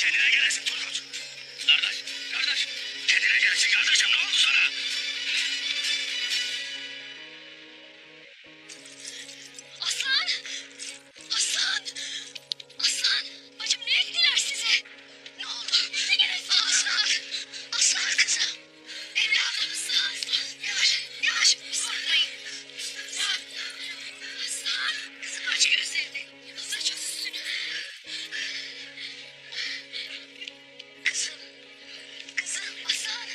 Kendine gelesin Turgut. Kardeş, kardeş. Kendine gelesin kardeşim, ne oldu sana? Aslan! Aslan! Aslan! Bacım ne ettiler size? Ne oldu? Kendine gelesin. Aslan! Aslan kızım! Evladım! Aslan! Yavaş, yavaş! Korkmayın. Aslan! Kızım aç gözlerini. Saç üstünü. Kızım! Kızım! Aslan!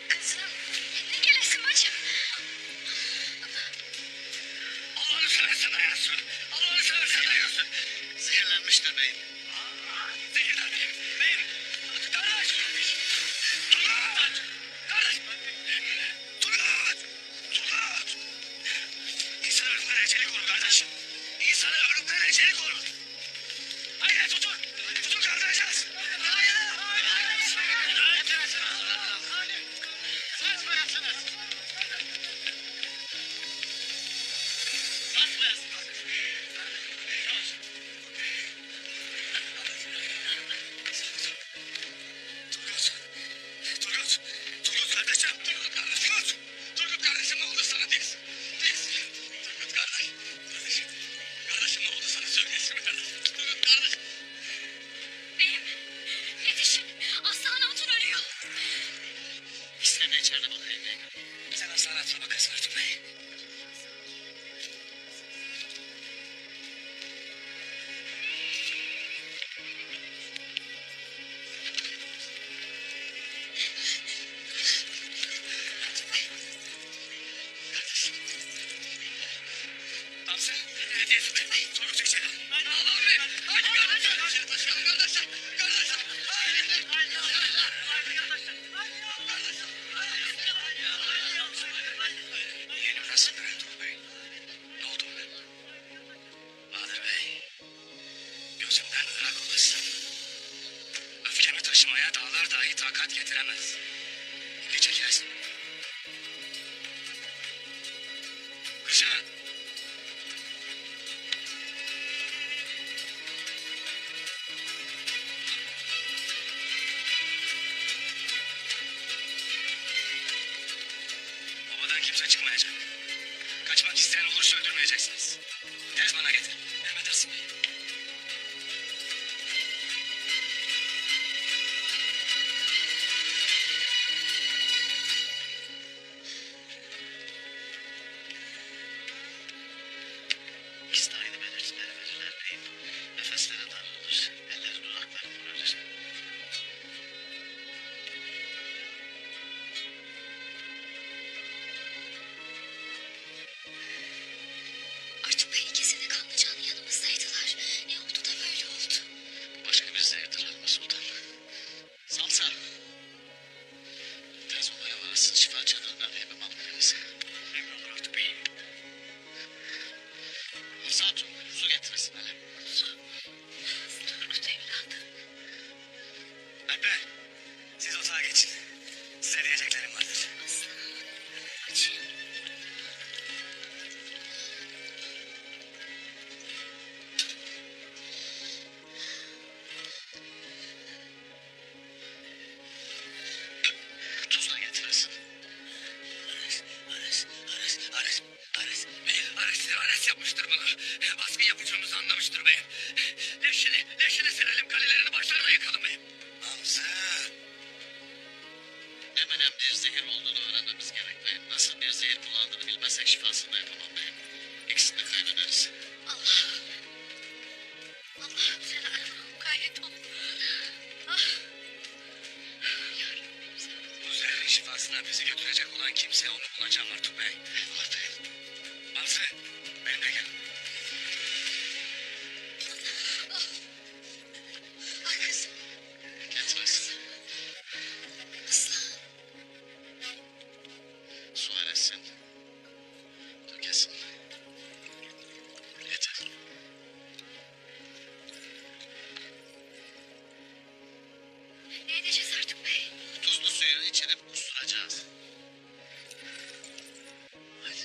Kızım! Kendine gelesin bacım. Allah'ını seversen dayansın. Allah'ını seversen dayansın. Zehirlenmiştir beyim. Zehirlendim. Beyim. Kardeş. Turgut. Kardeş. Turgut. Turgut. İnsan ölümden eceli korur kardeşim. İnsanı ölümden eceli korur. Haydi tutun. Tutun kaldıracağız. Haydi. Turgut. Turgut kardeşim. Turgut kardeşim. Turgut kardeşim, ne oldu sana diz. Turgut kardeş. Kardeşim. Kardeşim ne oldu sana, söyleyesin kardeşim. Turgut kardeş. Beyim, yetişin. Aslan Hatun ölüyor. Sen de içeride bakayım beyim. Sen hastanatına bakasın Artur Bey. Tamsın. Hediyesi Bey. Turgut çık içeri. Haydi Allah'ım Bey. Haydi kardeşim. İçeri taşıyalım kardeşim. Kardeşim. Haydi. Haydi kardeşim. Yeğenim nasıl Turgut Bey? Ne oldu ona? Bahadır Bey. Gözümden ırak olasın. Öfkemi taşımaya dağlar dahi takat getiremez. Şimdi çekilesin. Kızım. Babadan kimse çıkmayacak. Kaçmak isteyen olursa öldürmeyeceksiniz. Tez bana getir. Emredersin bey. İkisi de aynı belirtileri verirler beyim. Nefesleri daralır, elleri dudakları vurulur. Artur Bey ikisi de Kanlıca'nın yanımızdaydılar. Ne oldu da böyle oldu? Başka bir zehirdir Halime Sultan. Salsa. Tez olaya varasın, şifa çadırından hemim almayınız. Emrolur Artur Bey. Musa Hatun, su getirirsin hele. Su. Turgut evladım. Alper, siz otağa geçin. Size diyeceklerim vardır. Aslan. Bacım. Tuzla getirirsin. Ares yapmıştır bunu. Baskın yapacağımızı anlamıştır beyim. Leşini serelim, kalelerini başlarına yıkalım beyim. Hamza. Eminem bir zehir olduğunu öğrenmemiz gerek beyim. Nasıl bir zehir kullandığını bilmezsek şifasını da yapamam beyim. İkisini de kaybederiz. Allah'ım. Allah'ım sen arkamı mukayyet ol. Ah. Yarabbim sen. Bu zehrin şifasına bizi götürecek olan kimse onu bulacağım Artur Bey. Eyvallah beyim. Hamza, benimle gel. Ah kızım. Getirirsin. Aslan. Su aressin. Dökesin. Yeter. Ne edeceğiz Artuk Bey? Tuzlu suyu içirip kusturacağız. Hadi.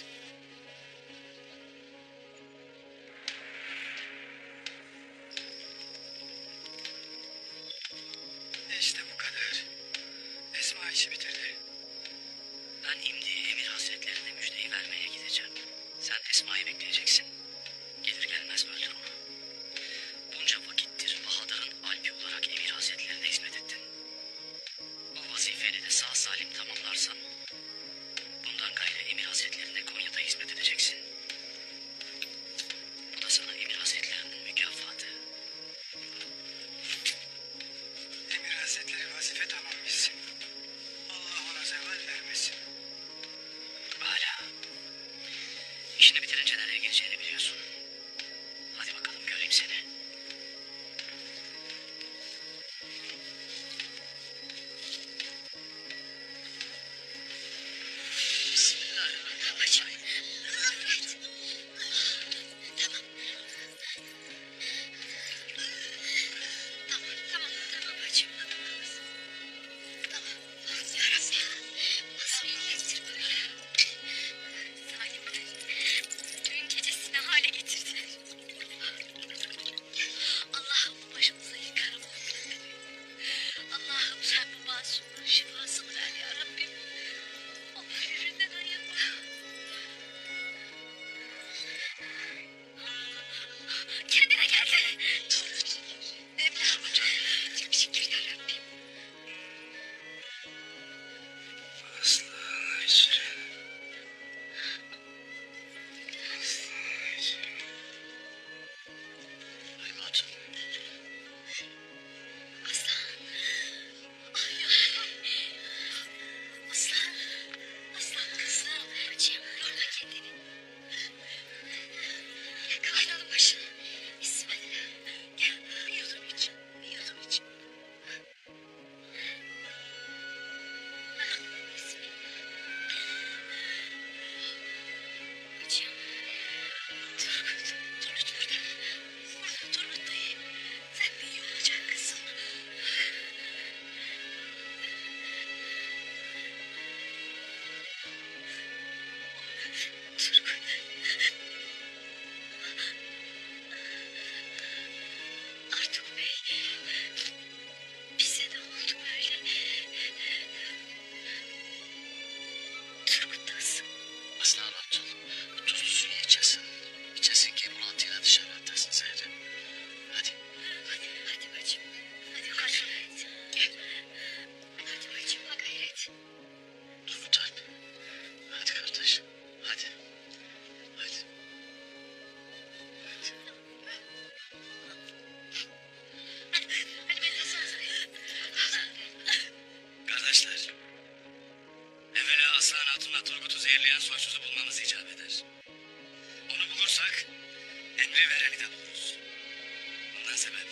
sebep.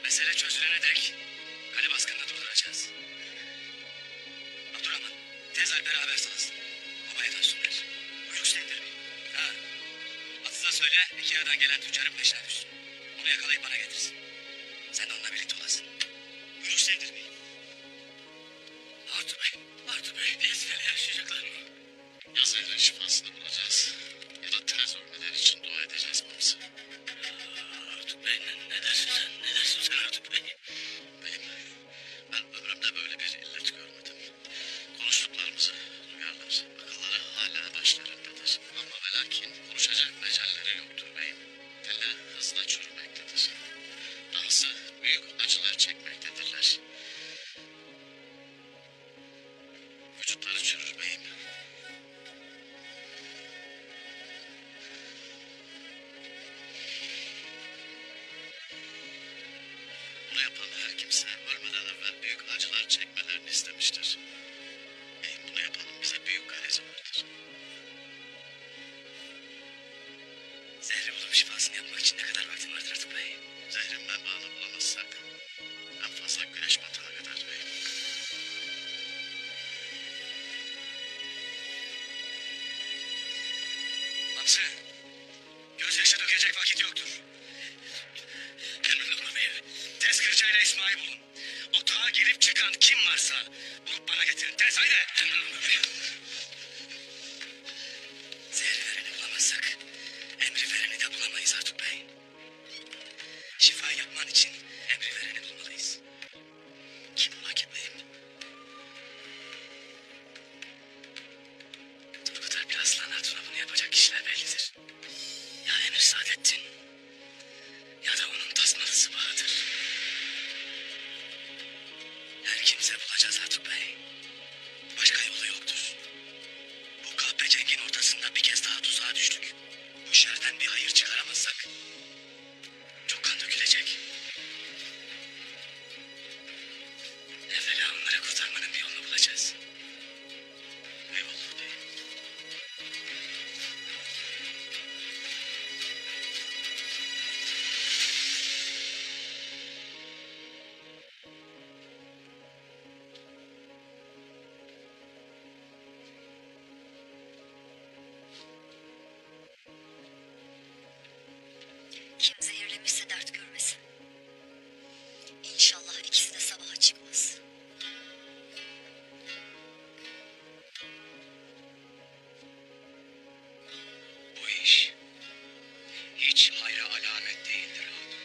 Mesele çözülene dek kale baskınını durduracağız. Abdurrahman, tez Alper'e haber salasın. Babaya dönsünler. Uyuksuz indirmeyin. Ha, Atız'a söyle, iki yerden gelen tüccarın peşine düşsün. Onu yakalayıp bana getirsin. Sen de onunla birlikte olasın. Uyuksuz indirmeyin. Artur Bey, tezgahla yaşayacaklar mı? Ya zehrin şifasını bulacağız ya da tez ölmeleri için dua edeceğiz babası. Artur Bey, ne dersin sen? Ne dersin sen Artur Bey? Beyim, ben ömrümde böyle bir illet görmedim. Konuştuklarımızı duyarlar. Akılları hala başlarındadır. Ama ve lakin konuşacak mecalleri yoktur beyim. Dilleri hızla çürümektedir. Dahası büyük acılar çekmektedirler. Vücutları çürür beyim. Bunu yapan her kimse ölmeden evvel büyük acılar çekmelerini istemiştir. Beyim, bunu yapanın bize büyük garezi vardır. Zehri bulup şifasını yapmak için ne kadar vaktin vardır Artur Bey? Zehrin menbaını bulamazsak en fazla güneş batağı kadar beyim. Hamsi, gözyaşı dökecek vakit yoktur. Emrin olur beyim. Tez kırçayla İsmail'i bulun. Otağa girip çıkan kim varsa bulup bana getirin. Tez haydi. Emrin olur beyim. Zehri vereni bulamazsak emri vereni de bulamayız Artuk Bey. Şifa yapman için emri vereni bulmalıyız. Kim ola ki beyim? Turgut Alp Aslan Artun'a bunu yapacak kişiler bellidir. Ya Emir Saadettin ya da onun tasmalısı Bahadır. Her kimse bulacağız Artuk Bey. Başka yolu yoktur. Bu kahpe cengin ortasında bir kez daha tuzağa düştük. Bu şerden bir hayır çıkaramazsak çok kan dökülecek. Evvela onları kurtarmanın bir yolunu bulacağız. Eyvallah beyim. Kim zehirlemişse dert görmesin. İnşallah ikisi de sabaha çıkmaz. Bu iş hiç hayra alamet değildir hatun.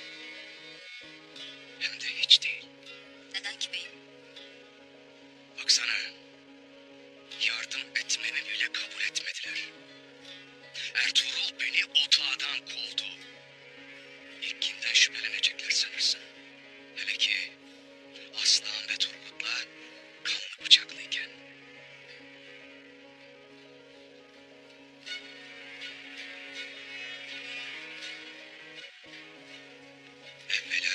Hem de hiç değil. Neden ki beyim? Baksana, yardım etmemi bile kabul etmediler. Ertuğrul beni otağdan kovdu. İlk kimden şüphelenecekler sanırsın? Hele ki Aslan ve Turgut'la kanlı bıçaklıyken. Evvela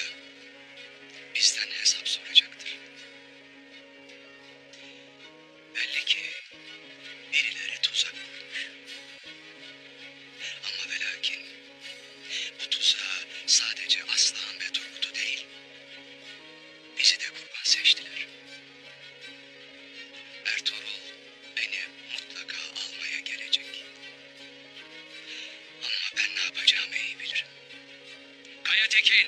bizden hesap soracaktır. Belli ki birileri tuzak kurmuş. Ama ve lakin bu tuzağa sadece Aslan ve Turgut'u değil, bizi de kurban seçtiler. Ertuğrul beni mutlaka almaya gelecek. Ama ben ne yapacağımı iyi bilirim. Kaya Tekin!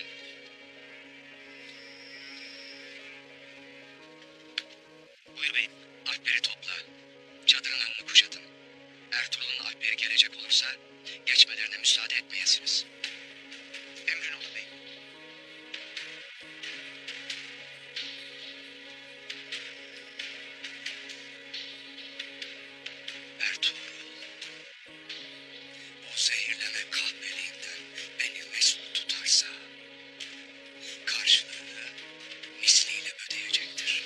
Buyur beyim. Alpleri topla. Çadırın önünü kuşatın. Ertuğrul'un Alpleri gelecek olursa geçmelerine müsaade etmeyesiniz. Emrin olur beyim. Ertuğrul, o zehirleme kahveliğinden beni mesut tutarsa karşılığını misliyle ödeyecektir.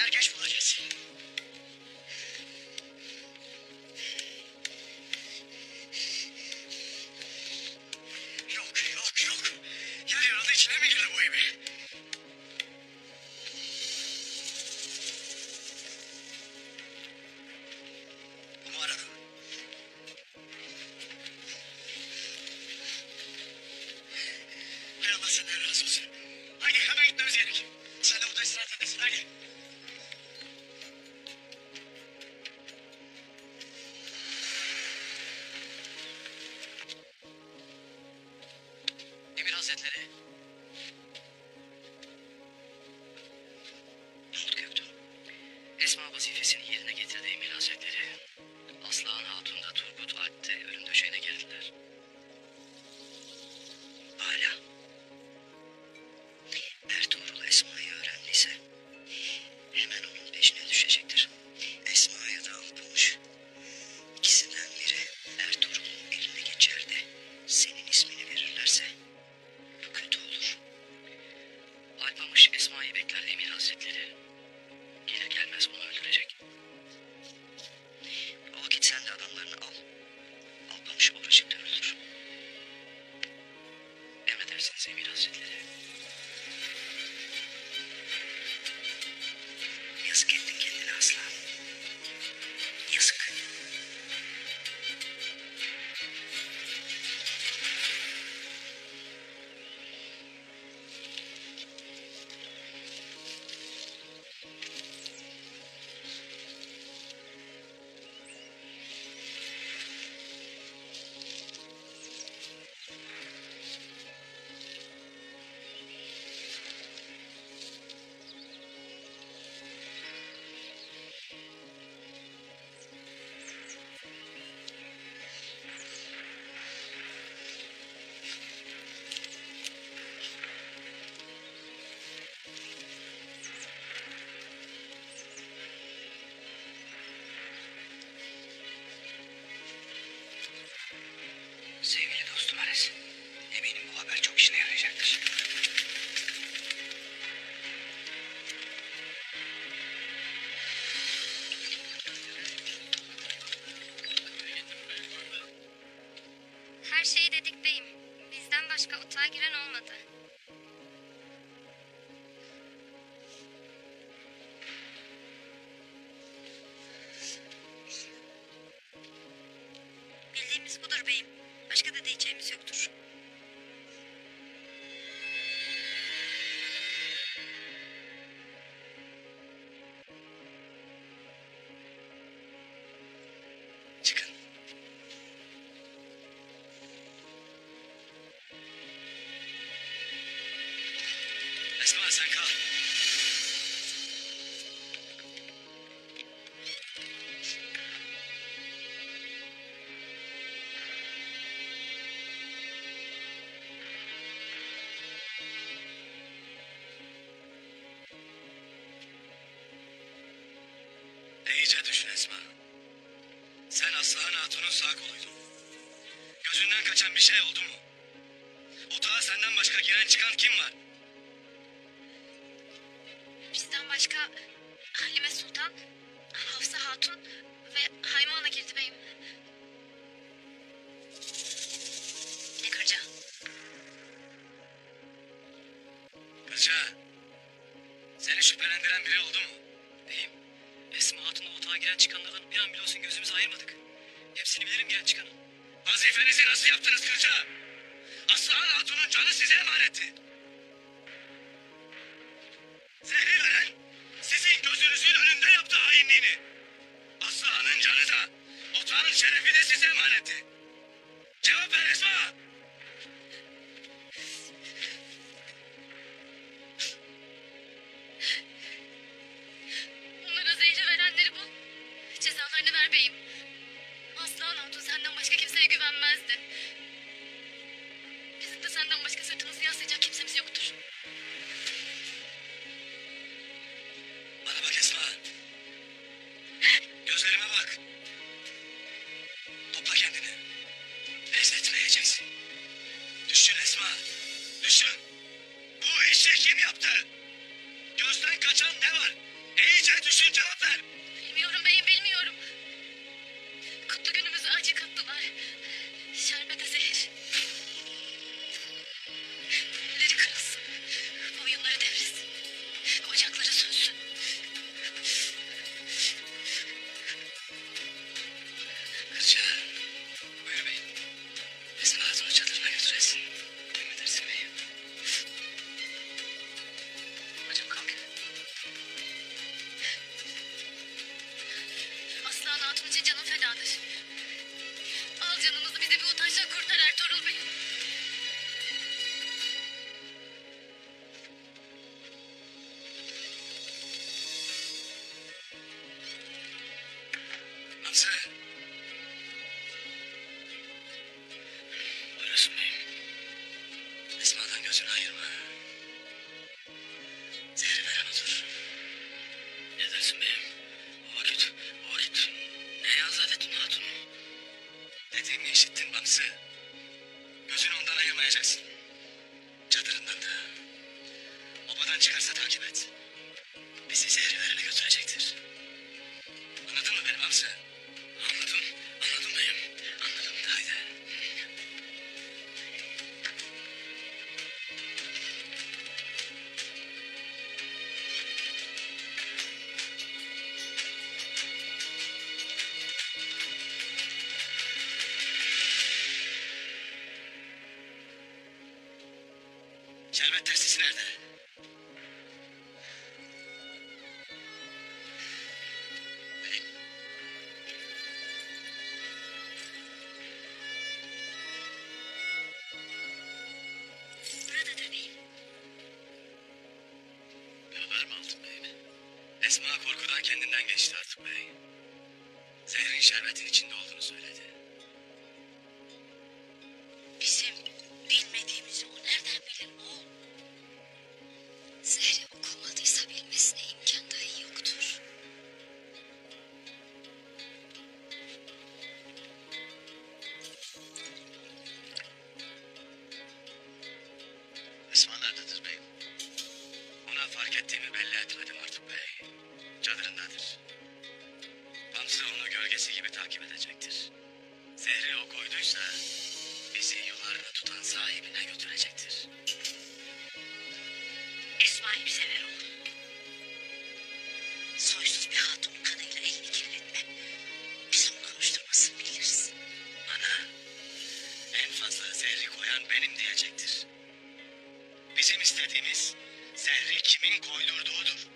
er geç bulacağız. Yok. Yarı yarıda içine mi girdi bu eve? Bu mu aradı? Hay Allah senden razı olsun. Haydi hemen gitmemiz gerek. Sen de burada istirahat edesin, haydi. Emir Hazretleri. Ne oldu Göktuğ? Esma vazifesini yerine getirdi Emir Hazretleri. Aslıhan Hatun da Turgut Alp de ölüm döşeğine girdiler. Hala. Ertuğrul Esma'yı öğrendiyse hemen onun peşine düşecektir. Esma'yı da alıkoymuş. İkisinden biri Ertuğrul'un eline geçer de senin ismini verirlerse bu kötü olur. Alpamış Esma'yı bekler Emir Hazretleri. Gelir gelmez onu öldürecek. O vakit sen de adamlarını al. Alpamış oracıkta öldür. Emredersiniz Emir Hazretleri. Yazık ettin kendine aslan. Yazık. Sevgili dostum Ares, eminim bu haber çok işine yarayacaktır. Her şeyi dedik beyim. Bizden başka otağa giren olmadı. Bildiğimiz budur beyim. Başka da diyeceğimiz yoktur. Çıkın. Esma sen kal. İyice düşün Esma. Sen Aslıhan Hatun'un sağ koluydun. Gözünden kaçan bir şey oldu mu? Otağa senden başka giren çıkan kim var? Bizden başka Halime Sultan, Hafsa Hatun ve Hayma Ana girdi beyim. Ne kırca? Kızca, seni şüphelendiren biri oldu mu? Beyim, Esma Hatun'la otağa giren çıkanlardan bir an bile olsun gözümüzü ayırmadık. Hepsini bilirim giren çıkanı. Vazifenizi nasıl yaptınız Kırca? Aslıhan Hatun'un canı size emanetti. Zehri veren sizin gözünüzün önünde yaptı hainliğini. Aslıhan'ın canı da otağın şerefi de size emanetti. Cevap ver Esma. Onlara zehri verenleri bul. Cezalarını ver beyim. Aslan Hatun senden başka kimseye güvenmezdi. Bizim de senden başka sırtımızı yaslayacak kimsemiz yoktur. Bana bak Esma. Gözlerime bak. Topla kendini. Pes etmeyeceksin. Düşün Esma. Düşün. Bu işi kim yaptı? Gözden kaçan ne var? İyice düşün, cevap ver. Bilmiyorum beyim, bilmiyorum. Kutlu günümüzü acı kattılar. Şerbete zehir. Elleri kırılsın. Boyunları devrilsin. Ocakları sönsün. Kırca. Buyur beyim. Esma Hatun'u çadırına götüresin. Emredersin beyim. Bacım kalk. Aslan Hatun için canım fedadır. Al canınızı, bize bir utançla kurtar Ertuğrul Bey. Hamza. Buyursun beyim. Esma'dan gözünü ayırma. Zehri veren odur. Ne dersin beyim? O vakit neye azat ettin hatunu? Dediğimi işittin Bamsı. Gözünü ondan ayırmayacaksın. Çadırından da. Obadan çıkarsa takip et. Bizi zehri verene götürecektir. Anladın mı beni Bamsı? Anladım beyim. Anladım. Haydi. Şerbet testisi nerede? Beyim. Buradadır beyim. Bir haber mi aldın beyim? Esma korkudan kendinden geçti artık bey. Zehrin şerbetin içinde olduğunu söyledi. Bizim bilmediğimizi o nereden bilir oğul? Zehri okumadıysa bilmesine imkan dahi yoktur. Esma nerededir beyim? Ona fark ettiğimi belli etmedim artık bey. Çadırındadır. Bamsı onu gölgesi gibi takip edecektir. Zehri o koyduysa bizi yularına tutan sahibine götürecektir. Esma'yı bize ver oğul. Soysuz bir hatunun kanıyla elini kirletme. Biz onu konuşturmasını biliriz. Ana, en fazla zehri koyan benim diyecektir. Bizim istediğimiz zehri kimin koydurduğudur.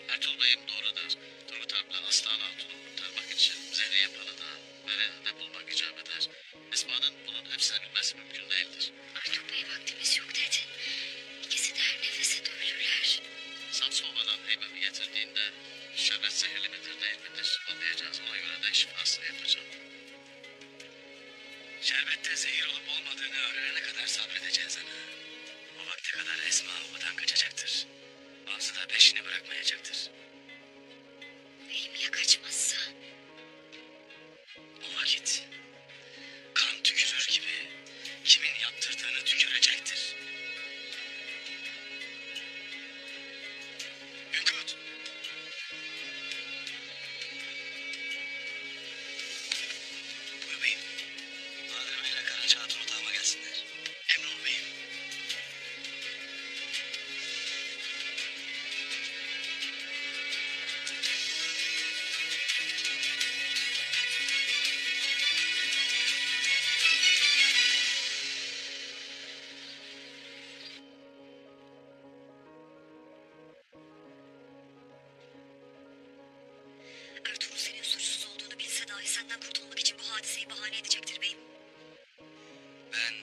Ertuğrul beyim doğrudur. Turgut Alp'le Aslan Hatun'u kurtarmak için zehri yapanı da vereni de bulmak icap eder. Esma'nın bunun hepsini bilmesi mümkün değildir. Artık bey vaktimiz yok dedi. İkisi de her nefese ölürler. Samsun Oba'dan heybemi getirdiğinde şerbet zehirli midir değil midir anlayacağız. Ona göre de şifasını yapacağım. Şerbette zehir olup olmadığını öğrenene kadar sabredeceğiz ana. O vakte kadar Esma obadan kaçacaktır. Bamsı da peşini bırakmayacaktır. Beyim ya kaçmazsa? O vakit kan tükürür gibi kimin yaptırdığını tükürecektir. Günkut. Buyur beyim. Nadir Bey'le Karaca Hatun otağıma gelsinler. Emrol beyim. Ertuğrul senin suçsuz olduğunu bilse dahi senden kurtulmak için bu hadiseyi bahane edecektir beyim. Ben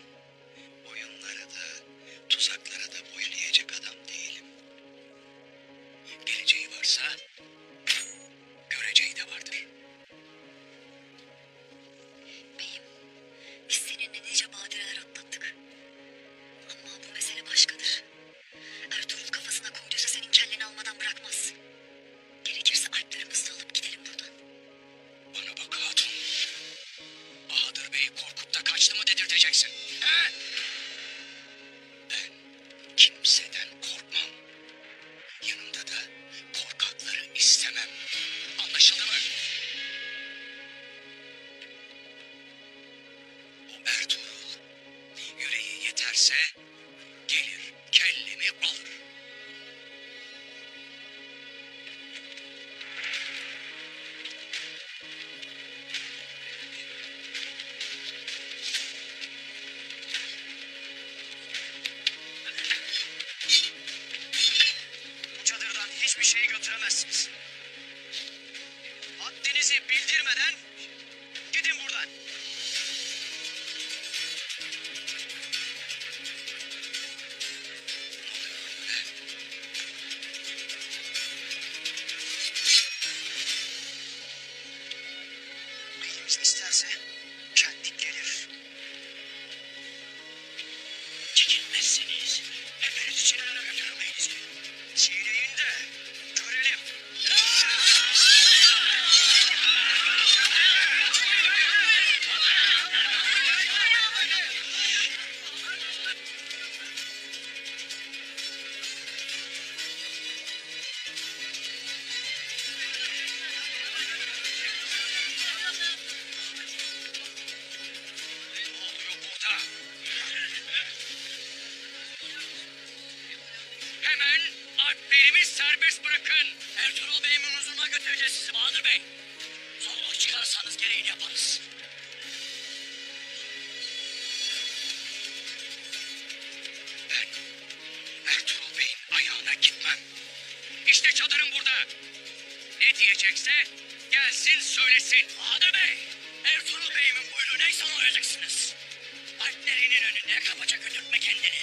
oyunlara da tuzaklara da boyun eğecek adam değilim. Geleceği varsa göreceği de vardır. Beyim, biz seninle nice badireler atlattık. Ama bu mesele başkadır. Ertuğrul kafasına koyduysa senin kelleni almadan bırakmaz. Gerekirse alplerimizi alıp gidelim buradan. Bana bak hatun. Bahadır Bey'i Haddinizi bildirmeden gidin buradan. Elimiz isterse kendi gelir. Çekinmezseniz hepinizi çilelere götürmeyiz. Çiğneyin de görelim. Hemen alplerimi serbest bırakın. Ertuğrul Bey'imin huzuruna götüreceğiz sizi Bahadır Bey. Zorluk çıkarırsanız gereğini yaparız. Ben Ertuğrul Bey'in ayağına gitmem. İşte çadırım burada. Ne diyecekse gelsin söylesin. Bahadır Bey, Ertuğrul Bey'imin buyruğu neyse onu olacaksınız. Alplerinin önünde kabaca götürtme kendini.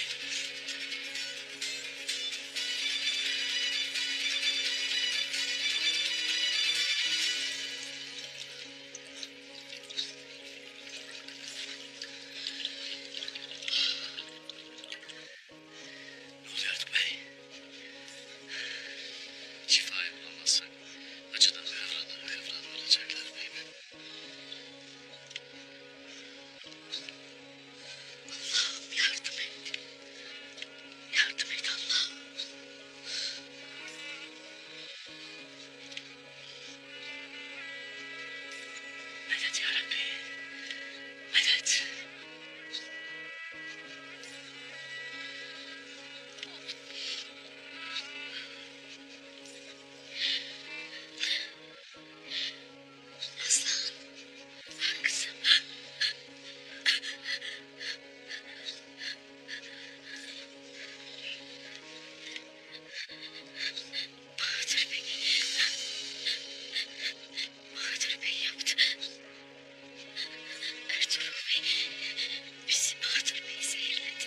Ne oluyor Ertuğrul Bey? Şifayı bulamazsak acıdan devran olacaklar beyim. Allah'ım yardım et. Yardım et Allah'ım. Medet yarabbi. Medet. Aslan. Kızım. Bahadır Bey. Bahadır Bey yaptı. Ertuğrul Bey. Bizi Bahadır Bey zehirledi.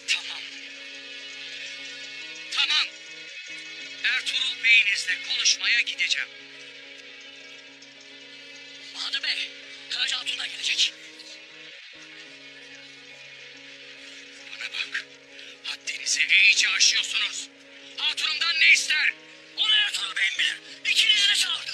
Tamam. Tamam. Ertuğrul Bey'inizle konuşmaya gideceğim. Bahadır Bey, Karaca Hatun'dan gelecek. Bana bak. Haddinizi iyice aşıyorsunuz. Hatunumdan ne ister? Onu Ertuğrul Bey'im bilir. İkinizi de çağırdı.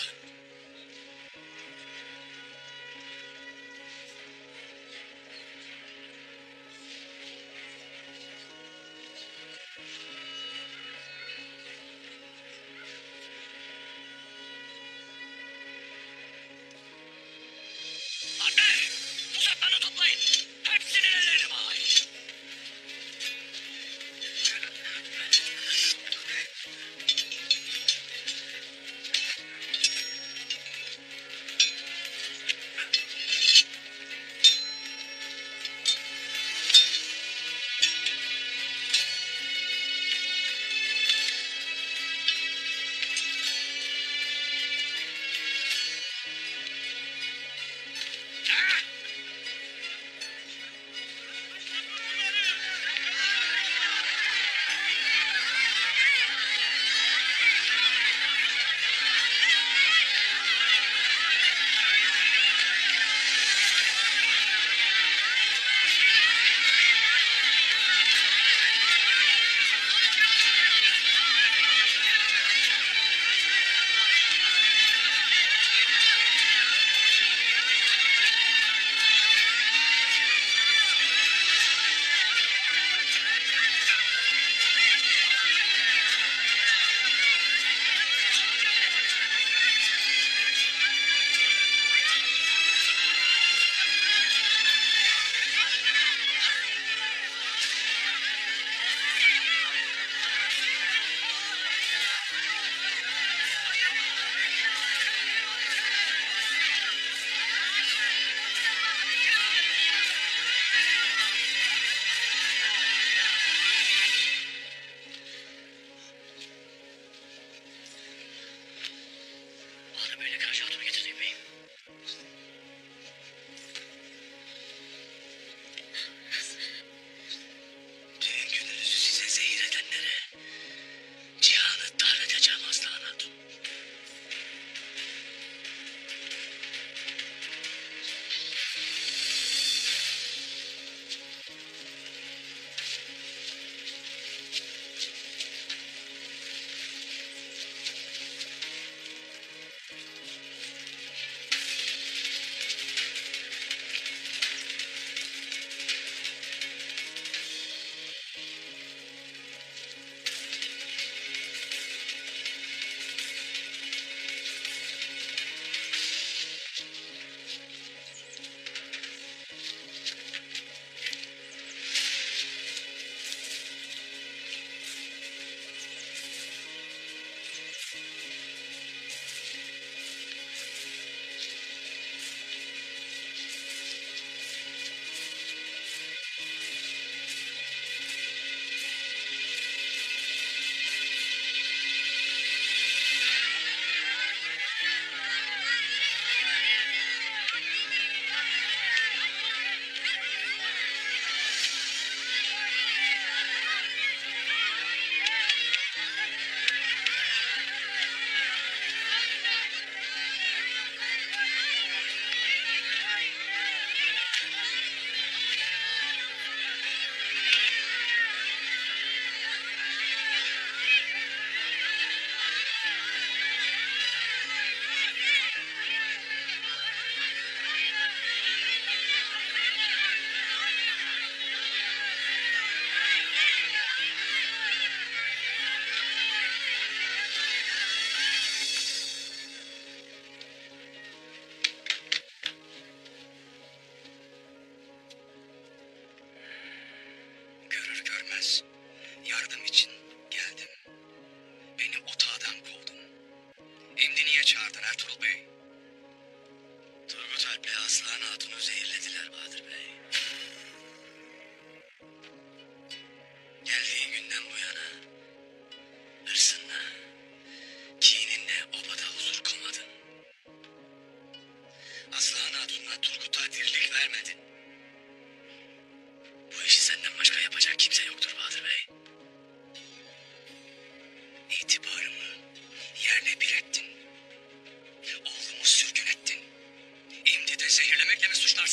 Anne! Uzaklarını toplayın. Hepsinin ellerini bağlayın.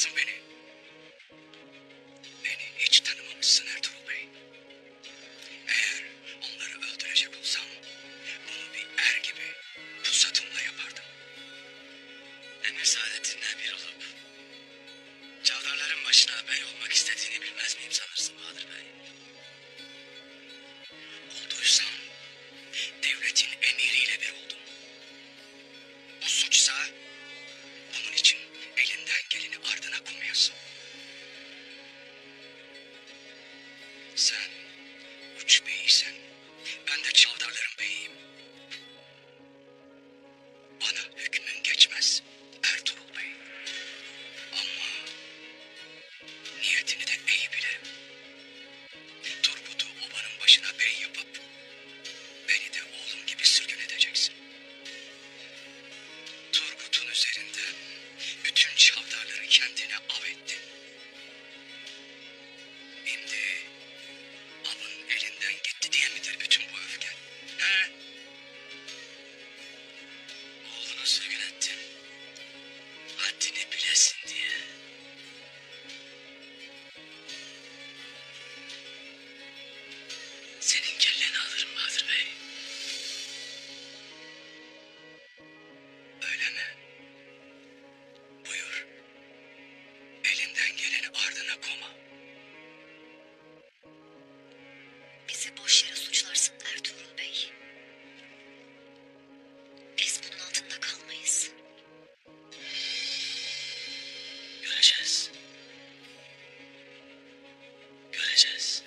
tanımamışsın beni. Beni hiç tanımamışsın Ertuğrul Bey. Eğer onları öldürecek olsam bunu bir er gibi pusatımla yapardım. Emir Saadettin'le bir olup Çavdarların başına bey olmak istediğini bilmez miyim sanırsın Bahadır Bey? Olduysam devletin emiriyle bir oldum. Bu suçsa bunun için elinden geleni ardına koymayasın. Sen uç beyiysen ben de Çavdarların beyiyim. Bana hükmün geçmez Ertuğrul Bey. Ama niyetini de iyi bilirim. Turgut'u obanın başına bey yapıp beni de oğlum gibi sürgün edeceksin. Turgut'un üzerinden bütün çavdarları kendine av ettin. Şimdi avın elinden gitti diye midir bütün bu öfke? He? Oğlunu sürgün ettin. Haddini bilesin diye. Senin kelleni alırım Bahadır Bey. Öyle mi? Buyur. Elinden geleni ardına koma. Bizi boş yere suçlarsın Ertuğrul Bey. Biz bunun altında kalmayız. Göreceğiz. Göreceğiz.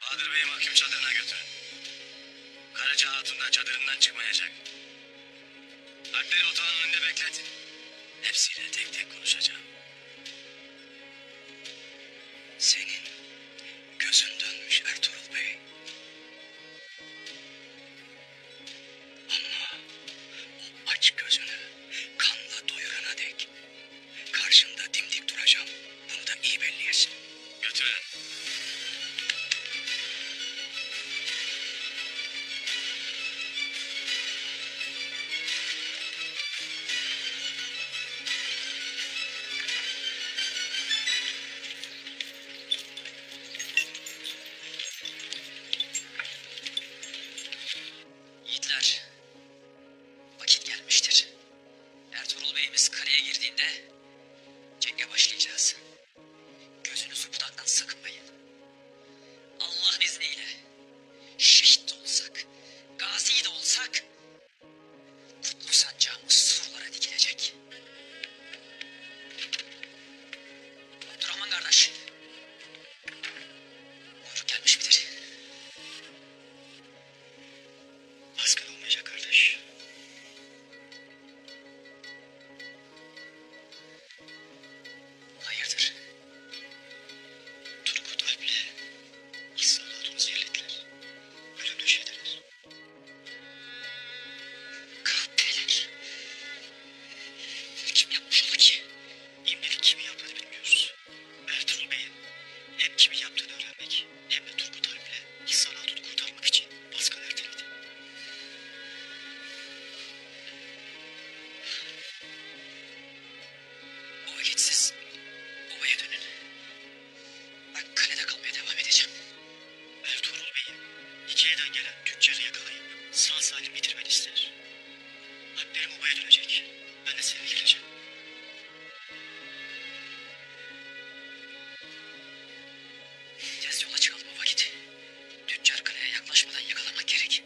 Bahadır Bey'i mahkum çadırına götürün. Karaca Hatun da çadırından çıkmayacak. Alpleri otağın önünde bekletin. Hepsiyle tek tek konuşacağım. Senin gözün dönmüş Ertuğrul Bey. Ama o aç gözünü kanla doyurana dek karşında dimdik duracağım. Bunu da iyi belliyesin. Götürün. Yiğitler, vakit gelmiştir. Ertuğrul Bey'imiz kaleye girdiğinde cenge başlayacağız. Gözünüzü budaktan sakınmayın. Allah'ın izniyle şehit de olsak, gazi de olsak kutlu sancağımız surlara dikilecek. Abdurrahman kardeş, buyruk gelmiş midir? Baskın olmayacak kardeş. Hayırdır? Turgut Alp'le İhsan Hatun'u zehirlediler. Ölüm döşediler. Kahpeler. Kim yapmış olur ki? İmdilik kimin yaptığını bilmiyoruz. Ertuğrul Bey'in hem kimin yaptığını öğrenmek hem de Turgut Alp'le İhsan Hatun'u kurtarmak için baskın erteledi. O vakit siz ovaya dönün. Ben kalede kalmaya devam edeceğim. Ertuğrul Bey'in Nice'den gelen tüccarı yakalayıp sağ salim bitirmeni ister. Alplerim obaya dönecek. Ben de seninle geleceğim. Tez yola çıkalım o vakit. Tüccar kaleye yaklaşmadan yakalamak gerek.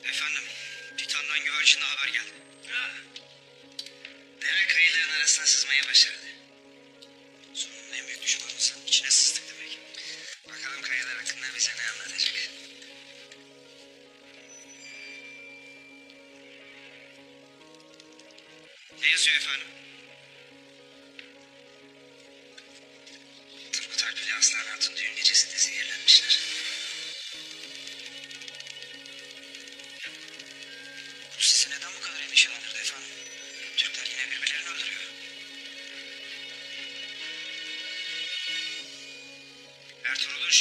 Efendim, Titan'dan güvercinle haber geldi. Ha. Demek kayıların arasına sızmayı başardı. Sonunun en büyük düşmanımızın içine sızdık demek. Bakalım kayılar hakkında bize ne anlatacak. Ne yazıyor efendim? Turgut Alp ile Aslan Hatun düğün gecesinde zehirlenmişler.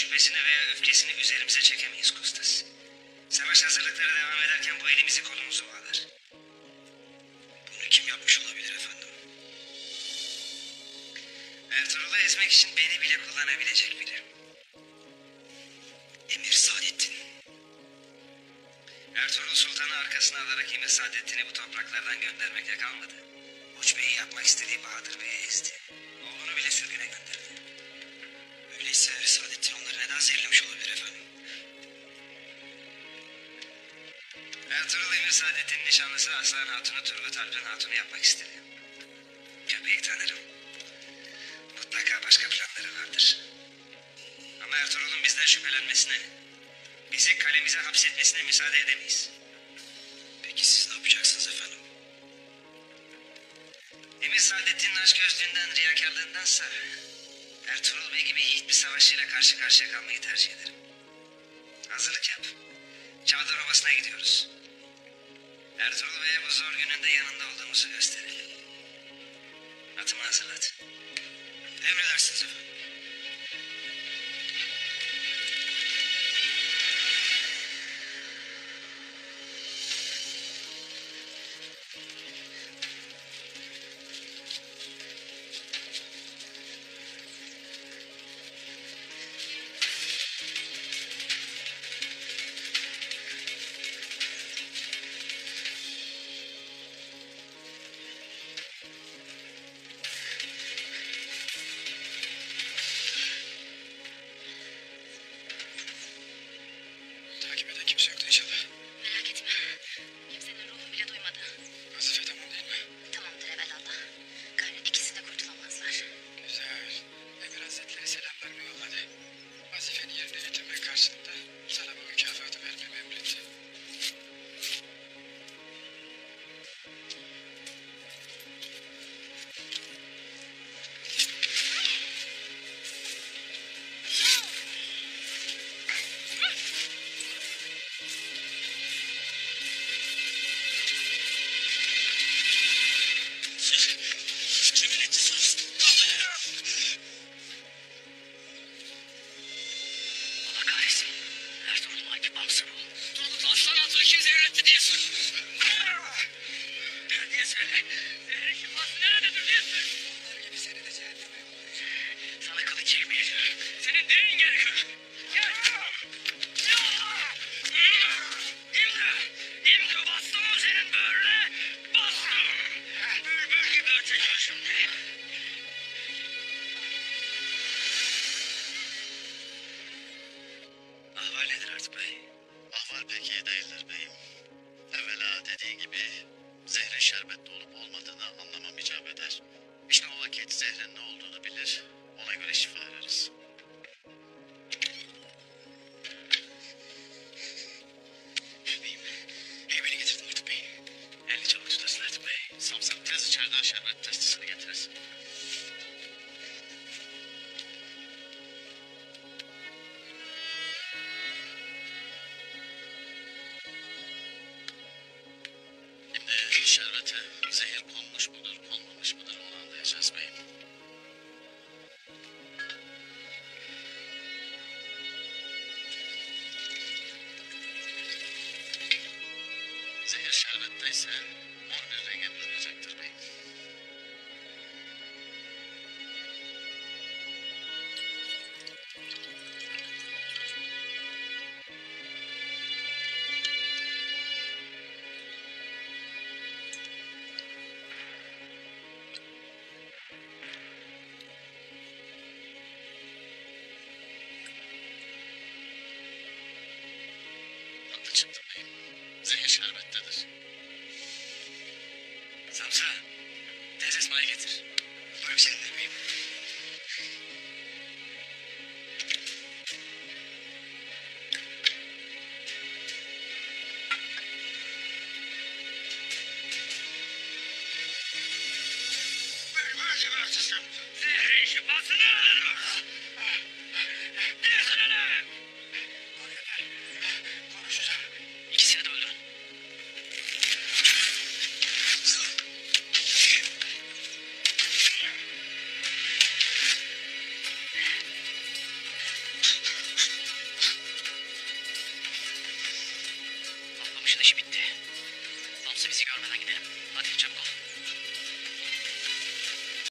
şüphesini veya öfkesini üzerimize çekemeyiz Kostas. Savaş hazırlıkları devam ederken bu elimizi kolumuzu bağlar. Bunu kim yapmış olabilir efendim? Ertuğrul'u ezmek için beni bile kullanabilecek biri. Emir Saadettin. Ertuğrul Sultan'ı arkasına alarak Emir Saadettin'i bu topraklardan göndermekle kalmadı. Uç Bey'i yapmak istediği Bahadır Bey'i ezdi. Oğlunu bile sürgüne gönderdi. Öyleyse Saadettin onları neden zehirlemiş olabilir efendim? Ertuğrul Emir Saadettin'in nişanlısı Aslan Hatun'u Turgut Alp'in Hatun'u yapmak istedi. Köpeği tanırım. Mutlaka başka planları vardır. Ama Ertuğrul'un bizden şüphelenmesine, bizi kalemize hapsetmesine müsaade edemeyiz. Peki siz ne yapacaksınız efendim? Emir Saadettin'in açgözlüğünden, riyakarlığındansa Ertuğrul Bey gibi yiğit bir savaşçıyla karşı karşıya kalmayı tercih ederim. Hazırlık yap. Çavdar Ovası'na gidiyoruz. Ertuğrul Bey'e bu zor gününde yanında olduğumuzu gösterelim. Atımı hazırlat. Emredersiniz efendim. Takip eden kimse yoktu inşallah. Merak etme. Kimsenin ruhu bile duymadı. Vazife tamam değil mi? Tamamdır evelallah. Gayrı ikisi de kurtulamazlar. Güzel. Emir Hazretleri selamlarını yolladı. Vazifeni yerine getirmek karşılığında sana bu mükafatı vermemi emretti. Kimin etkisiz? Allah kahretsin. Ertuğrul'un ayıp bamsı bu. Turgut Aslan Hatun'u kim zehirletti diye sor. Diye söyle. Zehrin şifası nerededir diye söyle. Onlar gibi seni de cehenneme yollayacağım. Sana kılıç çekmeyeceğim. Senin dilin gerekiyor. Gel. İmdi bastım mı senin böğrüne? Bastım. Bülbül gibi ötecek şimdi. Ahval nedir artık bey? Ahval pek iyi değildir beyim. Evvela dediği gibi zehrin şerbetli olup olmadığını anlamam icap eder. İşte o vakit zehrin ne olduğunu bilir, ona göre şifa ararız. Beyim, beni getirdin artık beyim. Elini çabuk tutasın artık bey. Samsak tez içeriden şerbet testisini getirirsin. Şimdi şerbete zehir konmuş mudur, konmamış mıdır onu anlayacağız beyim. Zehir şerbette ise mor bir renge bürünecektir beyim. Haklı çıktın beyim. Zehir şerbettedir. Samsa. Tez Esma'yı getir. Buyurun seninle beyim. Bülbül gibi ötüsün. Zehrin şifasını ararım. Desene. Konuşacağım. İkisini de öldürün. başına şimdi